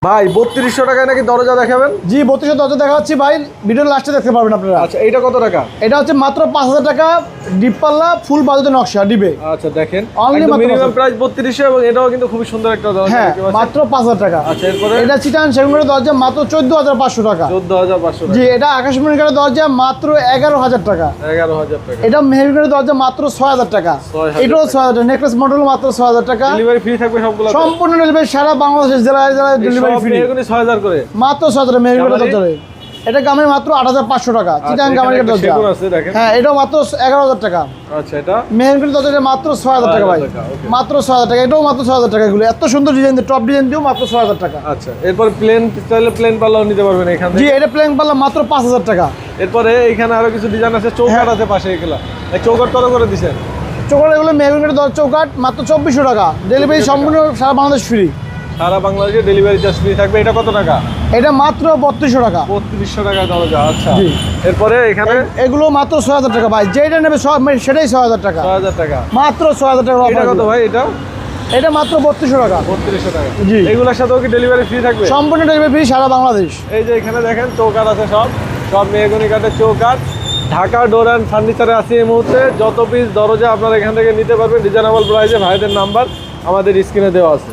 ভাই 3200 টাকায় নাকি দরজা দেখাবেন? জি 3200 দরজা দেখাচ্ছি ভাই, ভিডিওর লাস্টে দেখতে পারবেন আপনারা। আচ্ছা এইটা কত টাকা? এটা হচ্ছে মাত্র 5000 টাকা, ডিপ পাল্লা ফুল বাজুতে নকশা ডিবে। আচ্ছা দেখেন Only একদম মাত্র মিনিমাম প্রাইস 3200 এবং এটাও কিন্তু খুবই সুন্দর একটা দরজা। হ্যাঁ মাত্র 5000 টাকা। আচ্ছা এরপরে এটা চিটান সেগুনের দরজা মাত্র 14500 টাকা। 14500 টাকা। জি এটা আকাশমণি কাঠের দরজা মাত্র 11000 টাকা। 11000 টাকা। এটা মেহরুনের দরজা মাত্র 6000 টাকা। 6000 এটাও 6000 টাকা। নেকলেস মডেল মাত্র 6000 টাকা। ডেলিভারি ফ্রি থাকবে সবগুলো? সম্পূর্ণ ডেলিভারি সারা বাংলাদেশ জেলায় জেলায় ডেলিভারি ফ্রি। এগুলো 6000 করে মাত্র 6000 টাকা মেহরুনের দরজা। এটা গামে মাত্র 8500 টাকা। চিটান গামের দরজা। সেগুন আছে দেখেন। হ্যাঁ এটাও মাত্র 11000 টাকা। আচ্ছা এটা মেহরুনের দরজা মাত্র 6000 টাকা ভাই। মাত্র 6000 টাকা। এটাও মাত্র 6000 টাকা। এগুলো এত সুন্দর ডিজাইন দিয়ে টপ ডিজাইন দিও মাত্র 6000 টাকা। আচ্ছা এরপর প্লেন স্টাইলে প্লেন পাল্লাও নিতে পারবেন এখান জি থেকে। এটা প্লেন পাল্লা মাত্র 5000 টাকা। এরপরে এখানে আরো কিছু ডিজাইন আছে, চৌকাঠ আছে পাশে। এগুলা এই চৌকাঠ কত করে দিবেন? চৌকাঠ এগুলো মেহরুনের দরজা চৌকাঠ মাত্র 2400 টাকা। ডেলিভারি সম্পূর্ণ সারা বাংলাদেশ ফ্রি। সারা বাংলাদেশে ডেলিভারি চার্জ ফ্রি থাকবে। এটা কত টাকা? এটা মাত্র 3200 টাকা। 3200 টাকা দরজা। আচ্ছা জি। এরপরে এখানে এগুলো মাত্র 6000 টাকা ভাই। যেটা নেবে সব সেটাই 6000 টাকা। 6000 টাকা। মাত্র 6000 টাকা। এটা কত ভাই? এটা এটা মাত্র 3200 টাকা। 3200 টাকা। জি। এগুলোর সাথেও কি ডেলিভারি ফ্রি থাকবে? সম্পূর্ণ ডেলিভারি ফ্রি সারা বাংলাদেশ। এই যে এখানে দেখেন চৌকাঠ আছে, সব সব মেহগনি কাঠের চৌকাঠ। ঢাকা ডোর অ্যান্ড ফার্নিচারে আছে এই মুহূর্তে। যত পিস দরজা আপনারা এখান থেকে নিতে পারবেন রিজনেবল প্রাইসে। ভাইদের নাম্বার আমাদের স্ক্রিনে দেওয়া আছে।